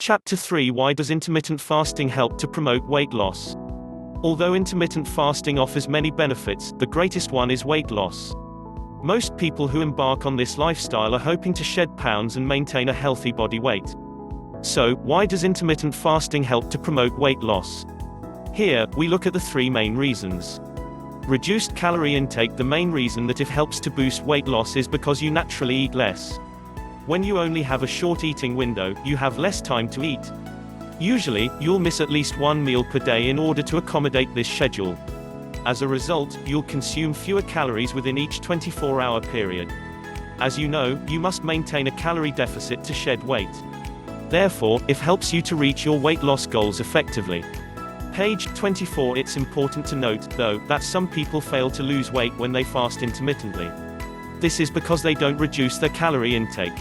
Chapter 3: Why does intermittent fasting help to promote weight loss? Although intermittent fasting offers many benefits, the greatest one is weight loss. Most people who embark on this lifestyle are hoping to shed pounds and maintain a healthy body weight. So, why does intermittent fasting help to promote weight loss? Here, we look at the three main reasons. Reduced calorie intake. The main reason that it helps to boost weight loss is because you naturally eat less. When you only have a short eating window, you have less time to eat. Usually, you'll miss at least one meal per day in order to accommodate this schedule. As a result, you'll consume fewer calories within each 24-hour period. As you know, you must maintain a calorie deficit to shed weight. Therefore, it helps you to reach your weight loss goals effectively. Page 24. It's important to note, though, that some people fail to lose weight when they fast intermittently. This is because they don't reduce their calorie intake.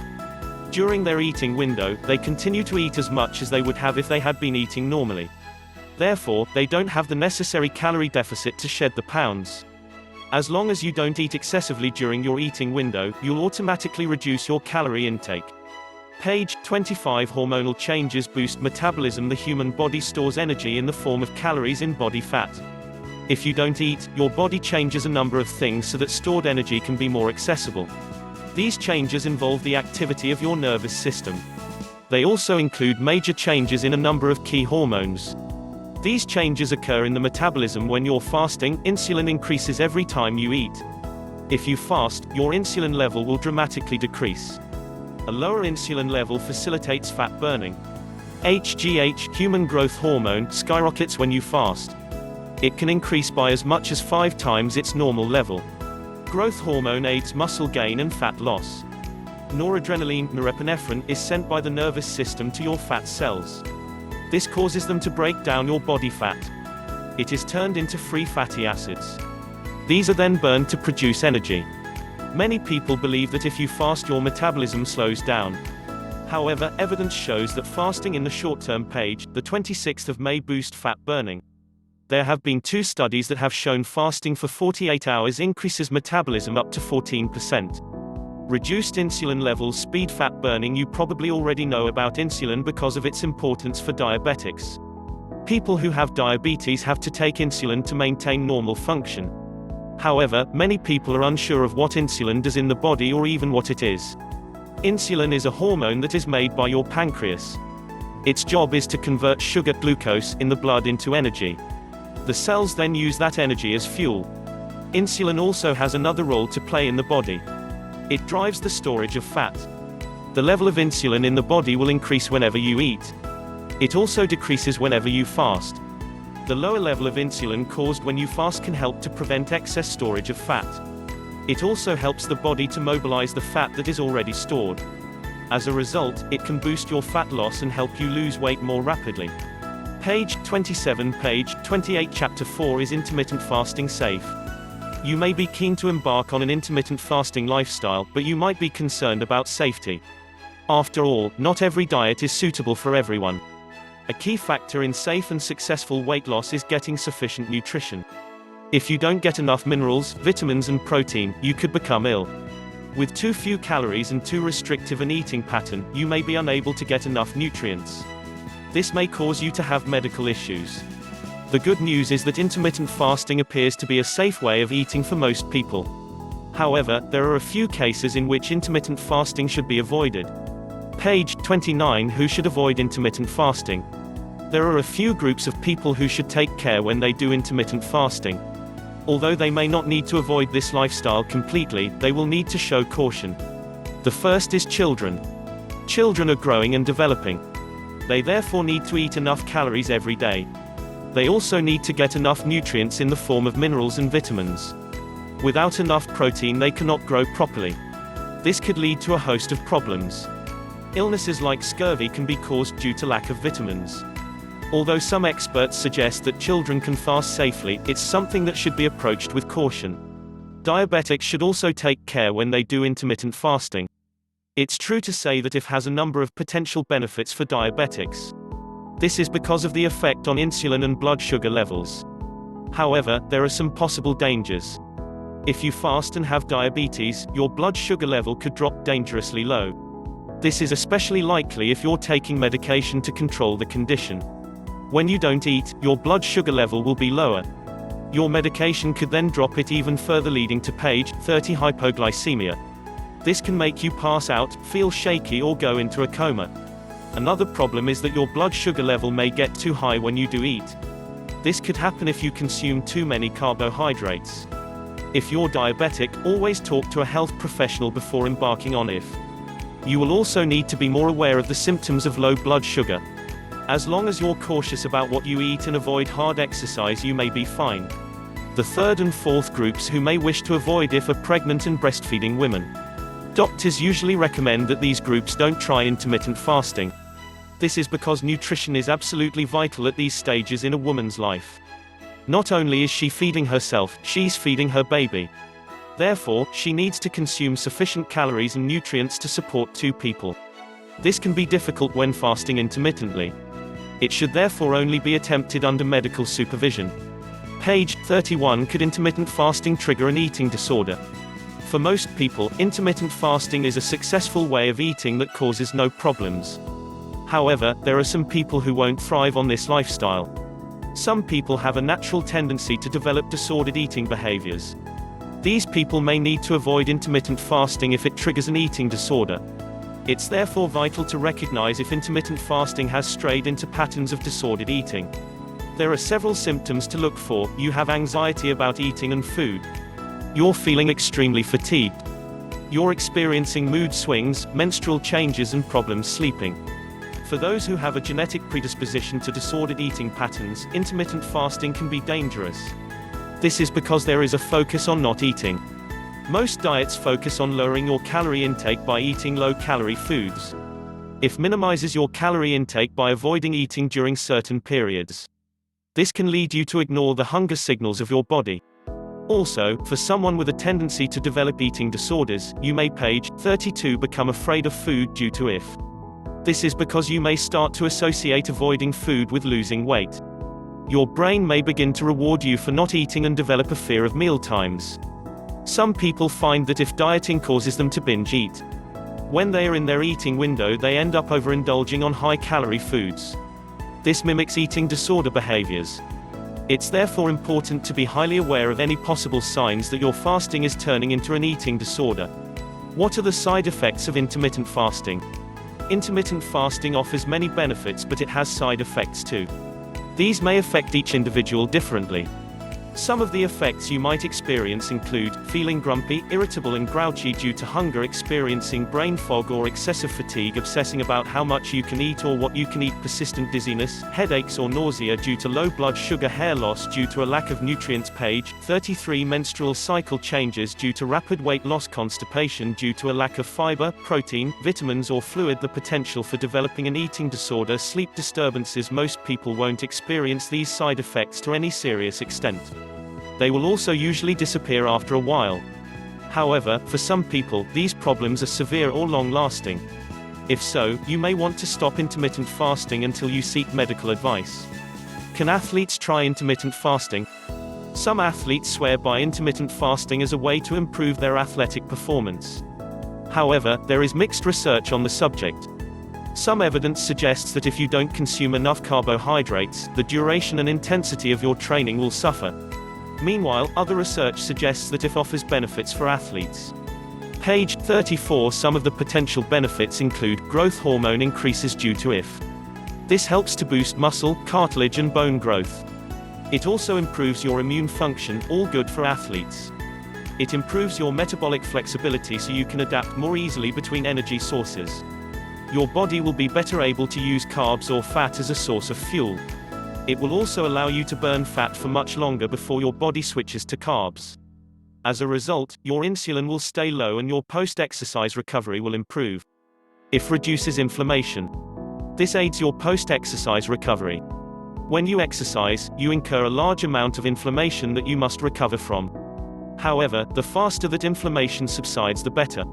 During their eating window, they continue to eat as much as they would have if they had been eating normally. Therefore, they don't have the necessary calorie deficit to shed the pounds. As long as you don't eat excessively during your eating window, you'll automatically reduce your calorie intake. Page 25. Hormonal changes boost metabolism. The human body stores energy in the form of calories in body fat. If you don't eat, your body changes a number of things so that stored energy can be more accessible. These changes involve the activity of your nervous system. They also include major changes in a number of key hormones. These changes occur in the metabolism when you're fasting. Insulin increases every time you eat. If you fast, your insulin level will dramatically decrease. A lower insulin level facilitates fat burning. HGH, human growth hormone, skyrockets when you fast. It can increase by as much as 5 times its normal level. Growth hormone aids muscle gain and fat loss. Noradrenaline, norepinephrine, is sent by the nervous system to your fat cells. This causes them to break down your body fat. It is turned into free fatty acids. These are then burned to produce energy. Many people believe that if you fast, your metabolism slows down. However, evidence shows that fasting in the short-term. Page, the 26th of May, boost fat burning. There have been 2 studies that have shown fasting for 48 hours increases metabolism up to 14%. Reduced insulin levels speed fat burning. You probably already know about insulin because of its importance for diabetics. People who have diabetes have to take insulin to maintain normal function. However, many people are unsure of what insulin does in the body or even what it is. Insulin is a hormone that is made by your pancreas. Its job is to convert sugar, glucose, in the blood into energy. The cells then use that energy as fuel. Insulin also has another role to play in the body. It drives the storage of fat. The level of insulin in the body will increase whenever you eat. It also decreases whenever you fast. The lower level of insulin caused when you fast can help to prevent excess storage of fat. It also helps the body to mobilize the fat that is already stored. As a result, it can boost your fat loss and help you lose weight more rapidly. Page 27. Page 28. Chapter 4: Is intermittent fasting safe? You may be keen to embark on an intermittent fasting lifestyle, but you might be concerned about safety. After all, not every diet is suitable for everyone. A key factor in safe and successful weight loss is getting sufficient nutrition. If you don't get enough minerals, vitamins and protein, you could become ill. With too few calories and too restrictive an eating pattern, you may be unable to get enough nutrients. This may cause you to have medical issues. The good news is that intermittent fasting appears to be a safe way of eating for most people. However, there are a few cases in which intermittent fasting should be avoided. Page 29. Who should avoid intermittent fasting? There are a few groups of people who should take care when they do intermittent fasting. Although they may not need to avoid this lifestyle completely, they will need to show caution. The first is children. Children are growing and developing. They therefore need to eat enough calories every day. They also need to get enough nutrients in the form of minerals and vitamins. Without enough protein, they cannot grow properly. This could lead to a host of problems. Illnesses like scurvy can be caused due to lack of vitamins. Although some experts suggest that children can fast safely, it's something that should be approached with caution. Diabetics should also take care when they do intermittent fasting. It's true to say that it has a number of potential benefits for diabetics. This is because of the effect on insulin and blood sugar levels. However, there are some possible dangers. If you fast and have diabetes, your blood sugar level could drop dangerously low. This is especially likely if you're taking medication to control the condition. When you don't eat, your blood sugar level will be lower. Your medication could then drop it even further, leading to page 30 hypoglycemia. This can make you pass out, feel shaky, or go into a coma. Another problem is that your blood sugar level may get too high when you do eat. This could happen if you consume too many carbohydrates. If you're diabetic, always talk to a health professional before embarking on it. You will also need to be more aware of the symptoms of low blood sugar. As long as you're cautious about what you eat and avoid hard exercise, you may be fine. The third and fourth groups who may wish to avoid it are pregnant and breastfeeding women. Doctors usually recommend that these groups don't try intermittent fasting. This is because nutrition is absolutely vital at these stages in a woman's life. Not only is she feeding herself, she's feeding her baby. Therefore, she needs to consume sufficient calories and nutrients to support two people. This can be difficult when fasting intermittently. It should therefore only be attempted under medical supervision. Page 31. Could intermittent fasting trigger an eating disorder? For most people, intermittent fasting is a successful way of eating that causes no problems. However, there are some people who won't thrive on this lifestyle. Some people have a natural tendency to develop disordered eating behaviors. These people may need to avoid intermittent fasting if it triggers an eating disorder. It's therefore vital to recognize if intermittent fasting has strayed into patterns of disordered eating. There are several symptoms to look for. You have anxiety about eating and food. You're feeling extremely fatigued. You're experiencing mood swings, menstrual changes, and problems sleeping. For those who have a genetic predisposition to disordered eating patterns, intermittent fasting can be dangerous. This is because there is a focus on not eating. Most diets focus on lowering your calorie intake by eating low-calorie foods. It minimizes your calorie intake by avoiding eating during certain periods. This can lead you to ignore the hunger signals of your body. Also, for someone with a tendency to develop eating disorders, you may, page 32, become afraid of food due to it. This is because you may start to associate avoiding food with losing weight. Your brain may begin to reward you for not eating and develop a fear of mealtimes. Some people find that if dieting causes them to binge eat, when they are in their eating window, they end up overindulging on high-calorie foods. This mimics eating disorder behaviors. It's therefore important to be highly aware of any possible signs that your fasting is turning into an eating disorder. What are the side effects of intermittent fasting? Intermittent fasting offers many benefits, but it has side effects too. These may affect each individual differently. Some of the effects you might experience include feeling grumpy, irritable and grouchy due to hunger, experiencing brain fog or excessive fatigue, obsessing about how much you can eat or what you can eat, persistent dizziness, headaches or nausea due to low blood sugar, hair loss due to a lack of nutrients, page 33, menstrual cycle changes due to rapid weight loss, constipation due to a lack of fiber, protein, vitamins or fluid, the potential for developing an eating disorder, sleep disturbances. Most people won't experience these side effects to any serious extent. They will also usually disappear after a while. However, for some people, these problems are severe or long-lasting. If so, you may want to stop intermittent fasting until you seek medical advice. Can athletes try intermittent fasting? Some athletes swear by intermittent fasting as a way to improve their athletic performance. However, there is mixed research on the subject. Some evidence suggests that if you don't consume enough carbohydrates, the duration and intensity of your training will suffer. Meanwhile, other research suggests that it offers benefits for athletes. Page 34. Some of the potential benefits include growth hormone increases due to IF. This helps to boost muscle, cartilage and bone growth. It also improves your immune function, all good for athletes. It improves your metabolic flexibility so you can adapt more easily between energy sources. Your body will be better able to use carbs or fat as a source of fuel. It will also allow you to burn fat for much longer before your body switches to carbs. As a result, your insulin will stay low and your post-exercise recovery will improve. IF reduces inflammation. This aids your post-exercise recovery. When you exercise, you incur a large amount of inflammation that you must recover from. However, the faster that inflammation subsides, the better.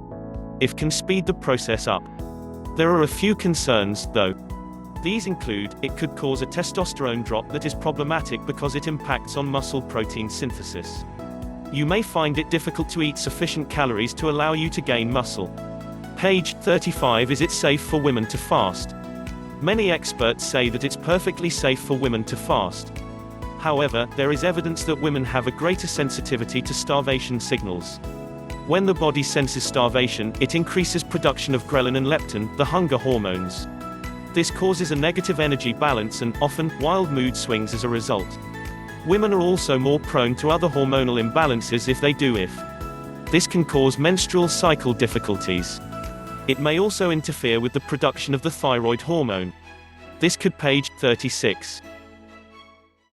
IF can speed the process up. There are a few concerns, though. These include, it could cause a testosterone drop that is problematic because it impacts on muscle protein synthesis. You may find it difficult to eat sufficient calories to allow you to gain muscle. Page 35. Is it safe for women to fast? Many experts say that it's perfectly safe for women to fast. However, there is evidence that women have a greater sensitivity to starvation signals. When the body senses starvation, it increases production of ghrelin and leptin, the hunger hormones. This causes a negative energy balance and, often, wild mood swings as a result. Women are also more prone to other hormonal imbalances if they do if. This can cause menstrual cycle difficulties. It may also interfere with the production of the thyroid hormone. This could. Page 36.